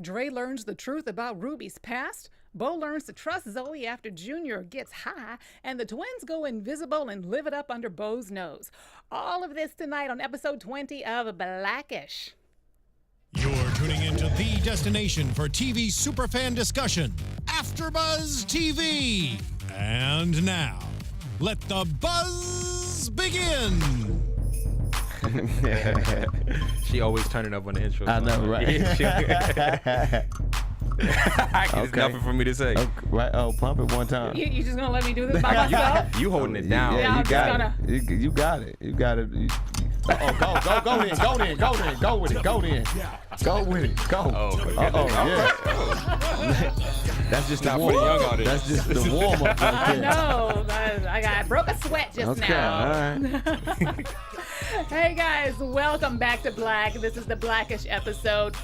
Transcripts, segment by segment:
Dre learns the truth about Ruby's past. Bo learns to trust Zoe after Junior gets high. And the twins go invisible and live it up under Bo's nose. All of this tonight on episode 20 of Blackish. You're tuning into the destination for TV superfan discussion, AFTERBUZZ TV. And now, let the buzz begin. She always turning up on the intro. I know, right? There's nothing for me to say. Okay, right. Oh, pump it one time. You just gonna let me do this by myself? You holding it down. Yeah, you I'm got just it. You got it. You got it. Go with it. Go with it. Go with it. Go. Yeah. That's just Not the for the warm young up. audience. That's just the warm up. I know. I broke a sweat just now. All right. Hey guys, welcome back to Black. This is the Blackish episode.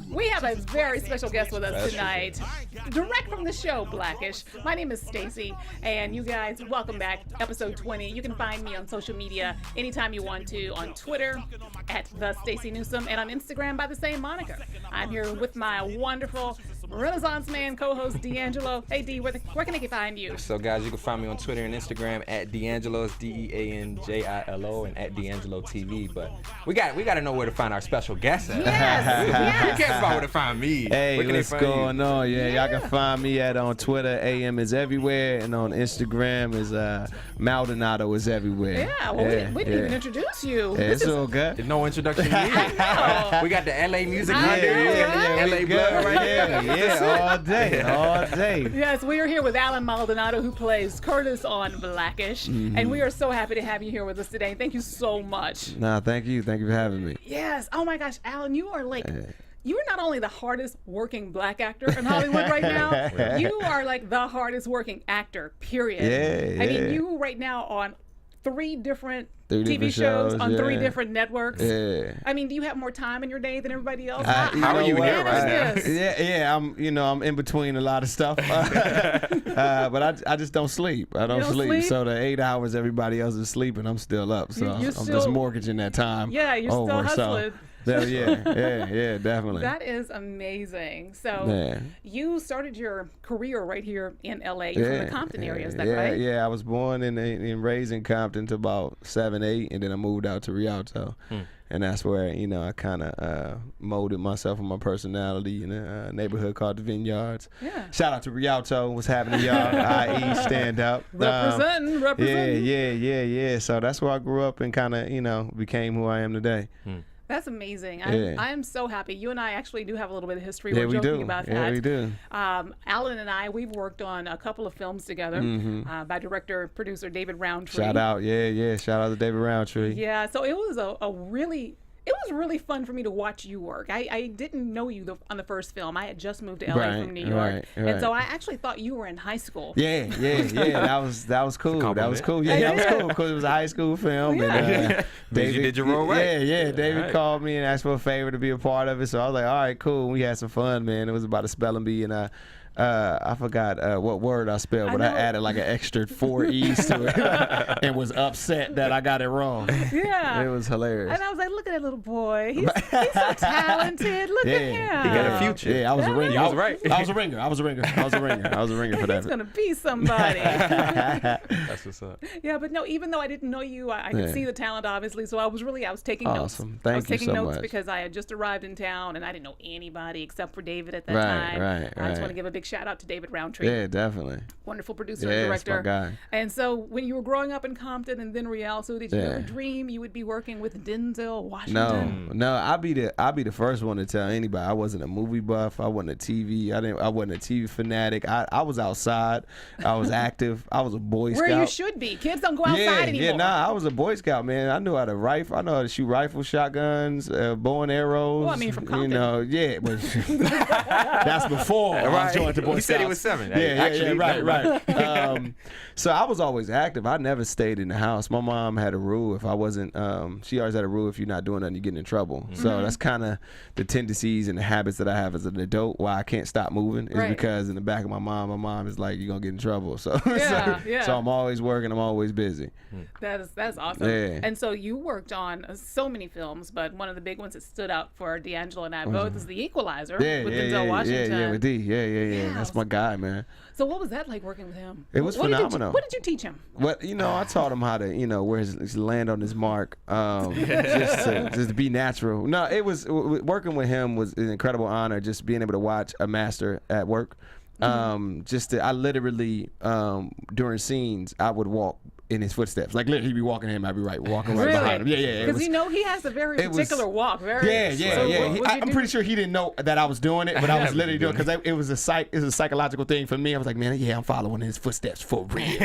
We have a very special guest with us tonight. Direct from the show Blackish. My name is Stacey, and you guys, welcome back. Episode 20. You can find me on social media anytime you want to, on Twitter at the Stacey Newsome, and on Instagram by the same moniker. I'm here with my wonderful Renaissance man co-host DeAnJilo. Hey D, where can they find you? So guys, you can find me on Twitter and Instagram at DeAnJilo, it's DeAnJilo, and at DeAnJilo TV. But we got to know where to find our special guest at. Yes. We can't find where to find me. Hey, Where can what's they find going you? on? Yeah, y'all can find me on Twitter. AM is everywhere, and on Instagram is Maldonado is everywhere. Yeah, well, we didn't even introduce you. Yeah, it's all good. There's no introduction needed. know. We got the LA music I right there. know, right? LA blood right there. Yeah, all day. Yes, we are here with Allen Maldonado, who plays Curtis on Blackish, and we are so happy to have you here with us today. Thank you so much. Nah, thank you for having me. Yes. Oh my gosh, Allen, you are like. You are not only the hardest working black actor in Hollywood right now, you are like the hardest working actor, period. Yeah, I mean, yeah. you right now on three different Three TV different shows shows, on three yeah. different networks. Yeah. I mean, do you have more time in your day than everybody else? How are you here right now? Yeah, I'm in between a lot of stuff, but I just don't sleep. I don't sleep. So the 8 hours everybody else is sleeping, I'm still up. So I'm just mortgaging that time. Yeah, you're still over, hustling. Yeah, definitely. That is amazing. So you started your career right here in LA. You're from the Compton area, is that right? Yeah, I was born and raised in Compton to about 7, 8, and then I moved out to Rialto. And that's where, I kind of molded myself and my personality in a neighborhood called the Vineyards. Yeah. Shout out to Rialto. What's happening, y'all? IE, stand up. Representing. Yeah. So that's where I grew up and kind of, became who I am today. That's amazing. Yeah. I am so happy. You and I actually do have a little bit of history. Yeah, We're we joking do. about that. Yeah, we do. Alan and I, we've worked on a couple of films together by producer David Roundtree. Shout out. Yeah. Shout out to David Roundtree. Yeah, so it was it was really fun for me to watch you work. I didn't know you on the first film. I had just moved to LA from New York. And so I actually thought you were in high school. Yeah. That was cool. That was cool. Yeah, that was cool because it was a high school film. Yeah. And, David, you did your role right. Yeah. David called me and asked for a favor to be a part of it. So I was like, all right, cool. We had some fun, man. It was about a spelling bee and I forgot what word I spelled, but I added like an extra 4 E's to it and was upset that I got it wrong. Yeah. It was hilarious. And I was like, look at that little boy. He's so talented. Look at him. He got a future. Yeah, I was a ringer. You was right. I was a ringer for that. He's going to be somebody. That's what's up. Yeah, but no, even though I didn't know you, I could see the talent, obviously. So I was taking notes. Awesome. I was Thank you taking so notes much. because I had just arrived in town and I didn't know anybody except for David at that time. Right. I just want to give a big shout out to David Roundtree. Yeah, definitely. Wonderful producer Yeah, and director. that's my guy. And so when you were growing up in Compton and then Rialto, did you ever dream you would be working with Denzel Washington? No. I'll be the first one to tell anybody. I wasn't a movie buff. I wasn't a TV. I wasn't a TV fanatic. I was outside. I was active. I was a Boy Scout. Where you should be. Kids don't go outside anymore. I was a Boy Scout, man. I knew how to rifle. I know how to shoot rifles, shotguns, bow and arrows. Well, I mean, from Compton. but that's before I was joining went to Boy Scouts. He said he was 7. Yeah, right. So I was always active. I never stayed in the house. My mom had a rule. If I wasn't, she always had a rule: if you're not doing nothing, you're getting in trouble. So that's kind of the tendencies and the habits that I have as an adult. Why I can't stop moving is because in the back of my mom is like, you're gonna get in trouble. So so I'm always working. I'm always busy. That's awesome. Yeah. And so you worked on so many films, but one of the big ones that stood out for DeAnJilo and I both is The Equalizer with Denzel Washington. Yeah, with D. Yeah. That's my guy, man. So what was that like working with him? It was phenomenal. What did you teach him? Well, I taught him how to, where his land on his mark, just to be natural. No, it was working with him was an incredible honor. Just being able to watch a master at work. I literally during scenes I would walk in his footsteps. Like literally, he'd be walking him, I'd be walking right behind him. Yeah. Because he has a very particular walk. I'm pretty sure he didn't know that I was doing it, but I was literally doing it because it was a psychological thing for me. I was like, man, I'm following his footsteps for real.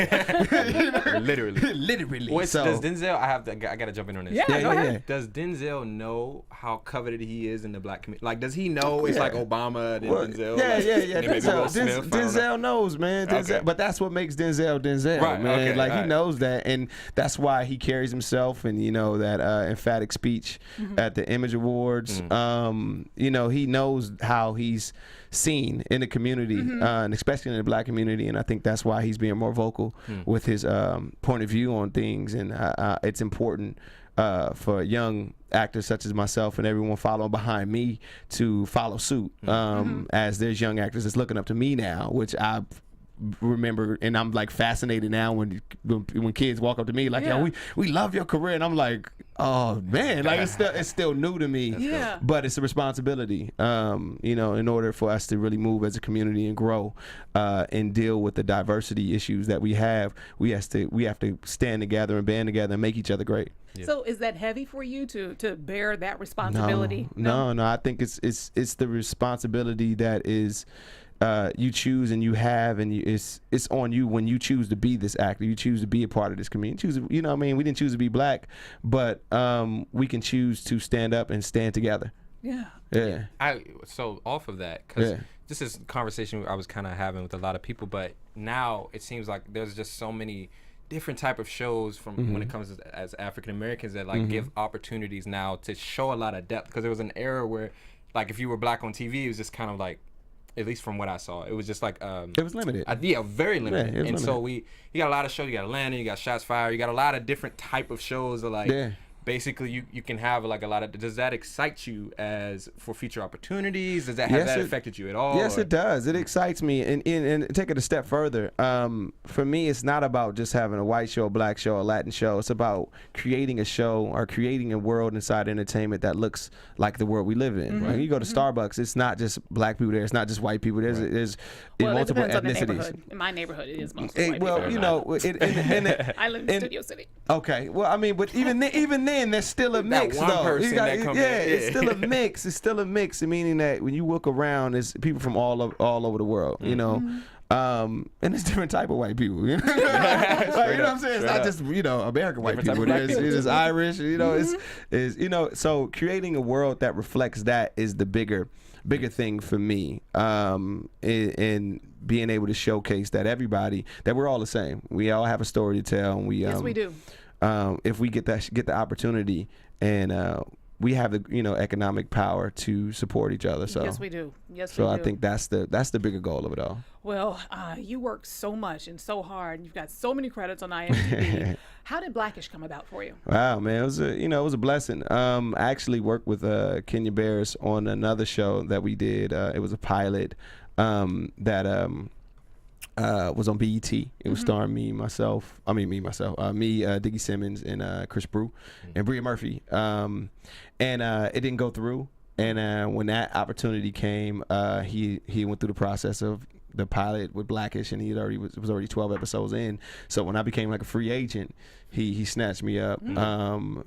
Literally. Does Denzel? I gotta jump in on this. Yeah, go ahead. Does Denzel know how coveted he is in the black community? Like, does he know it's like Obama and Denzel? Yeah. Denzel knows, man. But that's what makes Denzel, right, man. He knows that, and that's why he carries himself, and that emphatic speech at the Image Awards. He knows how he's seen in the community, and especially in the black community, and I think that's why he's being more vocal with his point of view on things, and it's important for young actors such as myself and everyone following behind me to follow suit, as there's young actors that's looking up to me now, which I remember, and I'm like fascinated now when kids walk up to me like, yo, we love your career, and I'm like, oh man, like it's still new to me, but it's a responsibility, in order for us to really move as a community and grow and deal with the diversity issues that we have. We have to stand together and band together and make each other great. So is that heavy for you to bear that responsibility? No. I think it's the responsibility that is you choose and you have, and it's on you when you choose to be this actor. You choose to be a part of this community. We didn't choose to be black, but we can choose to stand up and stand together. Yeah. So off of that, because this is a conversation I was kind of having with a lot of people, but now it seems like there's just so many different type of shows from when it comes as African Americans that give opportunities now to show a lot of depth, because there was an era where like if you were black on TV, it was just kind of like, at least from what I saw, it was just like it was limited. Very limited. And limited. So you got a lot of shows. You got Atlanta, you got Shots Fired, you got a lot of different type of shows that basically you can have like a lot of. Does that excite you as for future opportunities? Has that affected you at all? Yes, it does. It excites me, and take it a step further. For me, it's not about just having a white show, a black show, a Latin show. It's about creating a show or creating a world inside entertainment that looks like the world we live in. Right? You go to Starbucks, it's not just black people there. It's not just white people. There's multiple ethnicities. In my neighborhood, it is mostly white people. I live in Studio City. Okay, well, I mean, but even then, there's still a mix, though. It's still a mix. It's still a mix, meaning that when you look around, there's people from all over the world, and it's different type of white people. You know what I'm saying? It's not just American white people. There's Irish. So creating a world that reflects that is the bigger thing for me, in being able to showcase that we're all the same. We all have a story to tell, and yes, we do. If we get the opportunity, and we have the economic power to support each other. So yes, we do. So I think that's the bigger goal of it all. Well, you work so much and so hard, and you've got so many credits on IMDb. How did Blackish come about for you? Wow, man, it was a blessing. I actually worked with Kenya Barris on another show that we did. It was a pilot that was on BET. It was starring me, Diggy Simmons, and Chris Brew, and Bria Murphy. And it didn't go through. And when that opportunity came, he went through the process of the pilot with Blackish, and it was already 12 episodes in. So when I became like a free agent, he snatched me up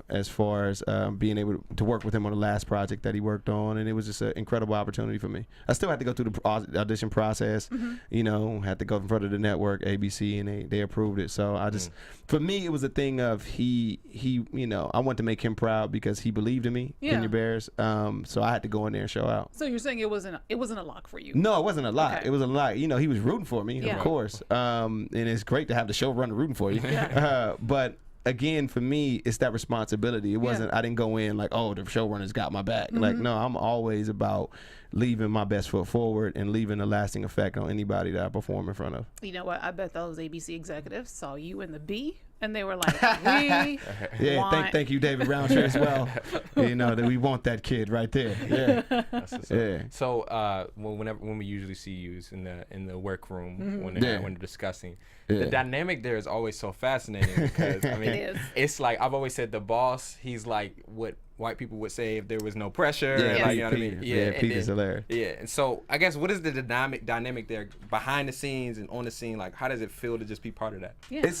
as far as being able to work with him on the last project that he worked on, and it was just an incredible opportunity for me. I still had to go through the audition process, you know, had to go in front of the network, ABC, and they approved it. So I just, for me, it was a thing of he you know, I wanted to make him proud because he believed in me, Kenya Bears. So I had to go in there and show out. So you're saying it wasn't a lock for you? No, it wasn't a lot. Okay. It was a lot. You know, he was rooting for me, of course. And it's great to have the showrunner rooting for you. But again, for me, it's that responsibility. It wasn't, I didn't go in like, oh, the showrunner's got my back. Like, no, I'm always about leaving my best foot forward and leaving a lasting effect on anybody that I perform in front of. You know what? I bet those ABC executives saw you in the B, and they were like, we want... Thank you, David Roundtree, as well. You know, that we want that kid right there. Yeah. That's what's up. So when we usually see you is in the workroom when they're discussing, the dynamic there is always so fascinating because I mean it's like I've always said the boss, he's like what white people would say if there was no pressure. Like, you know what I mean? Pete is hilarious. Yeah, and so I guess what is the dynamic there behind the scenes and on the scene? Like, how does it feel to just be part of that? Yeah.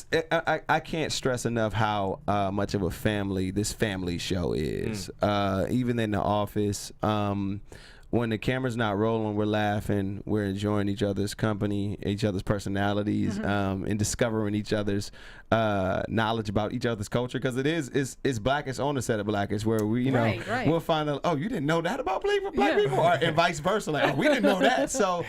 I can't stress enough how much of a family this family show is. Even in the office, when the camera's not rolling, we're laughing, we're enjoying each other's company, each other's personalities, and discovering each other's knowledge about each other's culture, because it's Blackish on the set of Blackish, where we, you know, we'll find out, oh, you didn't know that about black people, and vice versa, like, oh, we didn't know that. So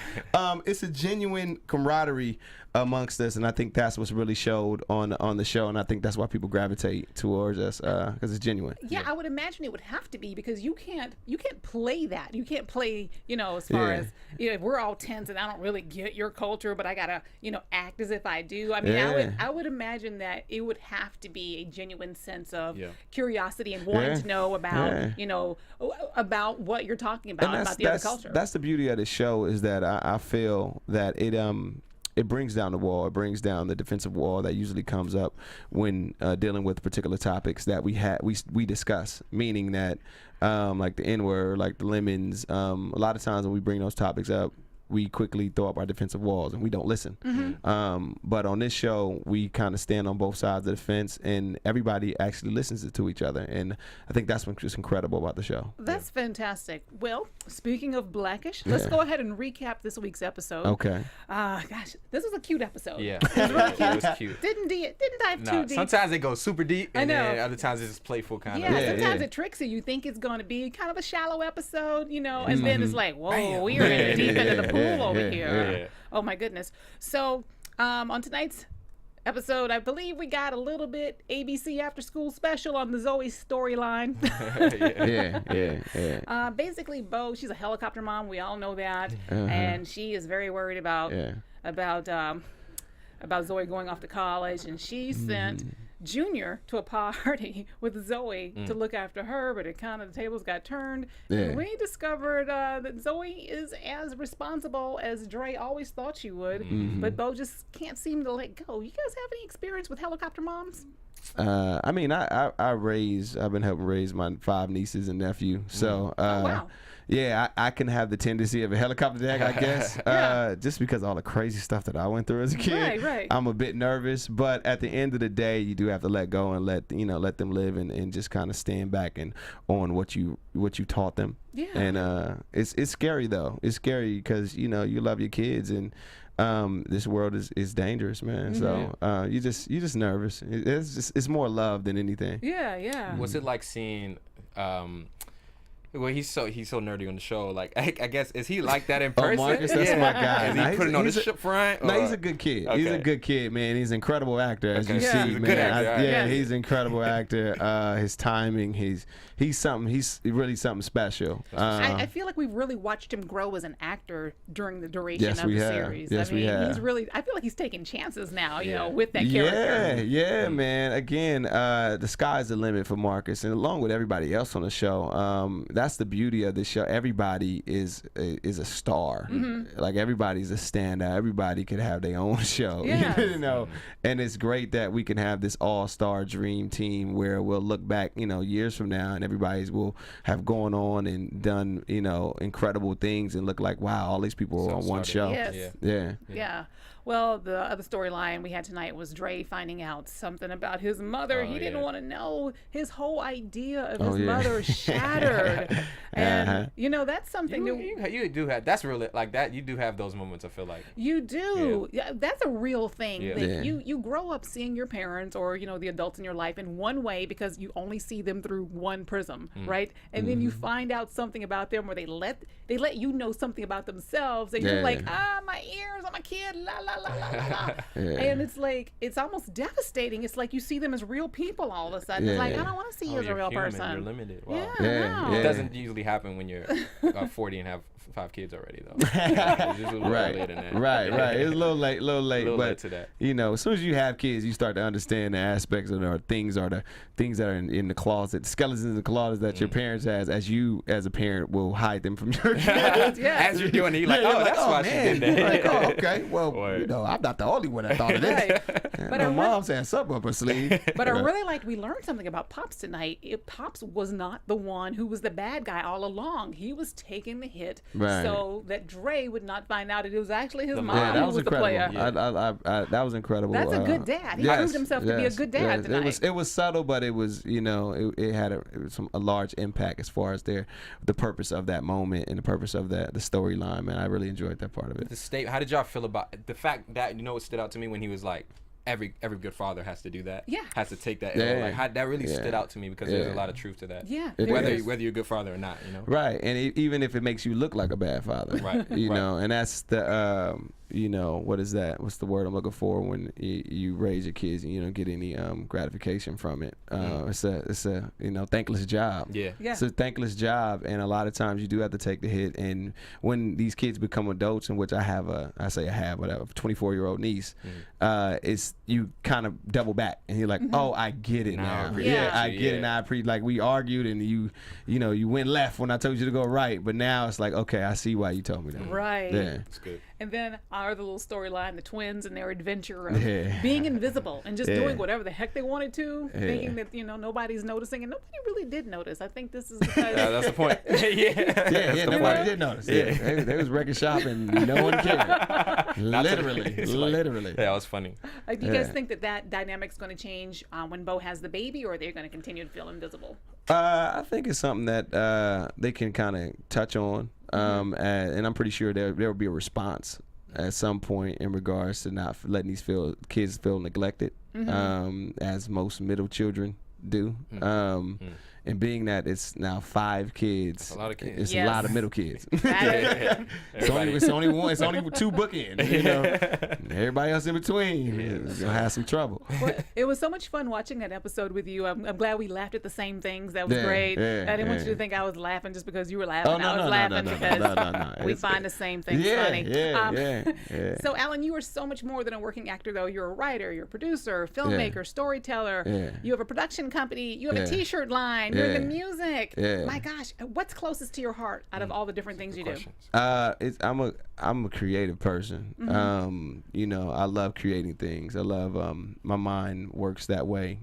it's a genuine camaraderie amongst us, and I think that's what's really showed on the show, and I think that's why people gravitate towards us, because it's genuine. Yeah, I would imagine it would have to be, because you can't play that. You can't play, you know, as far as, you know, if we're all tense and I don't really get your culture, but I gotta, you know, act as if I do. I mean, I would imagine that it would have to be a genuine sense of curiosity and wanting to know about, you know, about what you're talking about the other culture. That's the beauty of the show, is that I feel that it brings down the wall. It brings down the defensive wall that usually comes up when dealing with particular topics that we discuss. Meaning that, like the N-word, like the lemons. A lot of times when we bring those topics up, we quickly throw up our defensive walls and we don't listen. But on this show, we kind of stand on both sides of the fence, and everybody actually listens to each other. And I think that's what's just incredible about the show. That's fantastic. Well, speaking of Blackish, let's go ahead and recap this week's episode. Okay. Gosh, this was a cute episode. Yeah, it was really cute. It was cute. Didn't dive too deep. Sometimes they go super deep, and then other times it's just playful kind of. Yeah, sometimes it tricks you. You think it's going to be kind of a shallow episode, you know, and then it's like, whoa, we are in deep into the pool over here. Oh my goodness. So on tonight's episode, I believe we got a little bit ABC after school special on the Zoeys storyline. Basically, Bo, she's a helicopter mom. We all know that, and she is very worried about Zoe going off to college, and she sent Junior to a party with Zoe to look after her, but the tables got turned. And we discovered that Zoe is as responsible as Dre always thought she would, but Bo just can't seem to let go. You guys have any experience with helicopter moms? I mean, I've been helping raise my 5 nieces and nephew, so wow. Yeah, I can have the tendency of a helicopter dad, I guess, just because of all the crazy stuff that I went through as a kid. Right. I'm a bit nervous, but at the end of the day, you do have to let go and let them live and just kind of stand back and on what you taught them. Yeah. And it's scary though. It's scary because you love your kids, and this world is dangerous, man. So you just nervous. It's more love than anything. Yeah. What's it like seeing? Well, he's so nerdy on the show. Like, I guess, is he like that in person? Oh, Marcus, that's my guy. Is he putting on the front? No, he's a good kid. Okay. He's a good kid, man. He's an incredible actor, as you see, he's a man. good actor. He's an incredible actor. His timing, he's really something special. I feel like we've really watched him grow as an actor during the duration of the series. Yes, we have. He's really, I feel like he's taking chances now, you know, with that character. Yeah, man. Again, the sky's the limit for Marcus, and along with everybody else on the show. That's the beauty of this show. Everybody is a star. Like, everybody's a standout. Everybody could have their own show. Yes. You know, and it's great that we can have this all-star dream team where we'll look back, years from now, and everybody will have gone on and done, incredible things and look like, wow, all these people were on one show. Yes. Yeah. Well, the other storyline we had tonight was Dre finding out something about his mother. He didn't want to know. His whole idea of his mother shattered. And, you know, that's something you do have. That's real. Like that, you do have those moments, I feel like. You do. Yeah, that's a real thing. That you grow up seeing your parents or, you know, the adults in your life in one way because you only see them through one prism, right? And then you find out something about them where they let you know something about themselves, and you're like, my ears, I'm a kid, la la la la la. And it's like, it's almost devastating. It's like you see them as real people all of a sudden. It's like, I don't want to see you as a real human, person. You're limited. Wow. No. It doesn't usually happen when you're 40 and have 5 kids already, though. It's just a little later than that. Right. It's a little late, but late to that. You know, as soon as you have kids, you start to understand the aspects of the things that are in the closet, skeletons in the closet that your parents has, as you as a parent will hide them from your kids. As you're doing it, you're like, that's why she did that. You're like, oh, okay. Well, you know, I'm not the only one that thought of this. But my mom's had something up her sleeve. But I really liked we learned something about Pops tonight. Pops was not the one who was the bad guy all along. He was taking the hit so that Dre would not find out it was actually his mom who was the player. That was incredible. That's a good dad. He proved himself to be a good dad tonight. It was subtle, but it was, you know, it had a large impact as far as the purpose of that moment and the purpose of the storyline. Man, I really enjoyed that part of it. How did y'all feel about the fact that, you know, what stood out to me when he was like, every good father has to do that. Yeah. Has to take that. Like, that really stood out to me because there's a lot of truth to that. Yeah. Whether you're a good father or not, you know. Right, and even if it makes you look like a bad father. Right. You know, and that's the you know, what is that? What's the word I'm looking for when you raise your kids and you don't get any gratification from it? It's a you know, thankless job. Yeah. It's a thankless job, and a lot of times you do have to take the hit. And when these kids become adults, in which I have a 24-year-old niece, it's you kind of double back, and you're like, oh, I get it now. I get it now. Like we argued, and you know, you went left when I told you to go right, but now it's like, okay, I see why you told me that. Right. Yeah. That's good. And then our little storyline, the twins and their adventure of being invisible and just doing whatever the heck they wanted to, thinking that, you know, nobody's noticing, and nobody really did notice. I think this is because that's the point. Nobody did notice. They was wrecking shop and no one cared. Literally. Yeah, it was funny. Do you guys think that dynamic's going to change when Bo has the baby, or are they going to continue to feel invisible? I think it's something that they can kind of touch on. And I'm pretty sure there will be a response at some point in regards to not letting these kids feel neglected, as most middle children do. And being that it's now 5 kids, that's a lot of kids. It's a lot of middle kids. It's only 2 bookends, you know. Everybody else in between is gonna have some trouble. Well, it was so much fun watching that episode with you. I'm glad we laughed at the same things. That was great. I didn't want you to think I was laughing just because you were laughing. I was laughing because we find the same things funny. So, Allen, you are so much more than a working actor, though. You're a writer, you're a producer, filmmaker, storyteller. You have a production company. You have a T-shirt line. You're in the music. My gosh, what's closest to your heart out of all the different things you do? I'm a creative person. You know, I love creating things. I love my mind works that way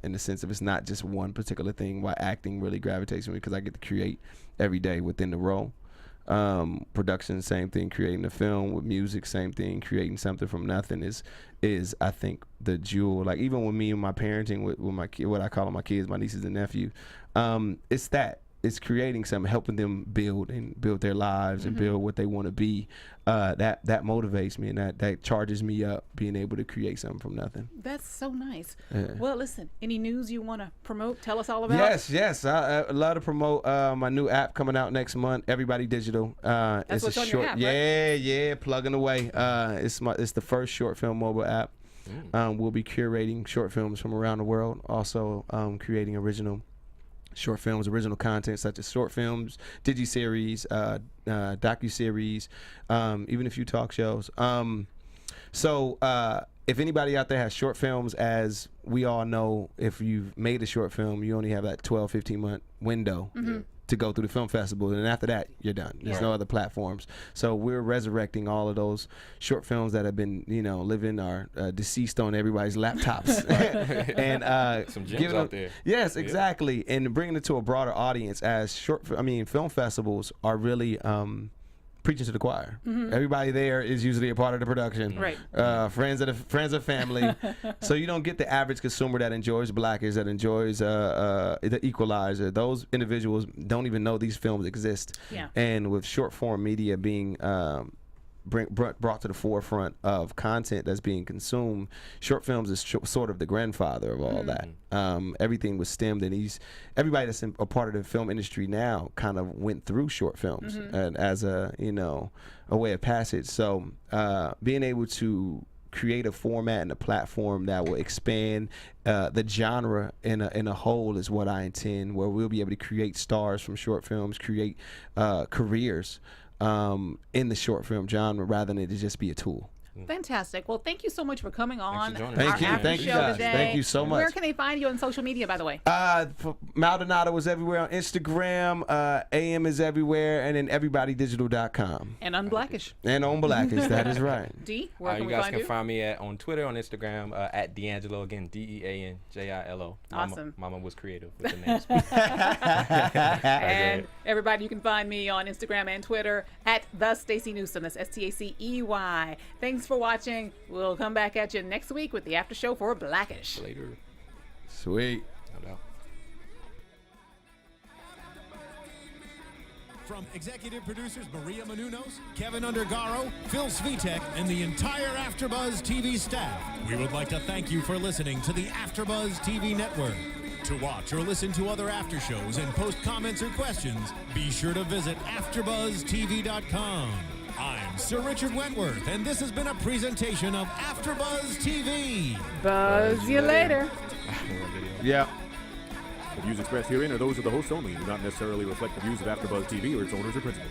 in the sense of it's not just one particular thing. Why acting really gravitates me, because I get to create every day within the role. Production, same thing. Creating a film with music, same thing. Creating something from nothing is I think the jewel. Like even with me and my parenting with my what I call my kids, my nieces and nephews, it's creating something, helping them build their lives and build what they want to be. That motivates me, and that charges me up, being able to create something from nothing. That's so nice. Well, listen, any news you want to promote? Tell us all about. Yes. I love to promote my new app coming out next month. Everybody Digital. That's what's on your app, right? Yeah, plugging away. It's the first short film mobile app. We'll be curating short films from around the world. Also, creating original short films, original content such as short films, digi-series, docu-series, even a few talk shows. So if anybody out there has short films, as we all know, if you've made a short film, you only have that 12, 15-month window to go through the film festival, and after that, you're done. There's no other platforms. So we're resurrecting all of those short films that have been, you know, living or deceased on everybody's laptops, and some gems out there. Yes, exactly, and bringing it to a broader audience. As film festivals are really preaching to the choir. Everybody there is usually a part of the production. Right. Friends of family. So you don't get the average consumer that enjoys Blackish, that enjoys The Equalizer. Those individuals don't even know these films exist. Yeah. And with short form media being brought to the forefront of content that's being consumed, short films is sort of the grandfather of all that. Everything was stemmed, and everybody that's a part of the film industry now kind of went through short films and as a way of passage. So being able to create a format and a platform that will expand the genre in a whole is what I intend, where we'll be able to create stars from short films, create careers in the short film genre rather than it to just be a tool. Fantastic. Well, thank you so much for coming on. Thank you. Thank you, guys. Today. Thank you so much. Where can they find you on social media, by the way? Maldonado is everywhere on Instagram. AM is everywhere, and then everybodydigital.com. And on Blackish. And on Blackish, that is right. D, where can you we guys find can you? find me on Twitter, on Instagram, at DeAnJilo, again, DeAnJilo. Awesome. Mama was creative with the names. And everybody, you can find me on Instagram and Twitter at the Stacey Newsome. That's STACEY. Thanks for watching. We'll come back at you next week with the after show for Blackish. Later. Sweet. No doubt. From executive producers Maria Menounos, Kevin Undergaro, Phil Svitek, and the entire AfterBuzz TV staff, we would like to thank you for listening to the AfterBuzz TV network. To watch or listen to other after shows and post comments or questions, be sure to visit AfterBuzzTV.com. I'm Sir Richard Wentworth, and this has been a presentation of AfterBuzz TV. Buzz you later. Yeah. The views expressed herein are those of the hosts only and do not necessarily reflect the views of AfterBuzz TV or its owners or principals.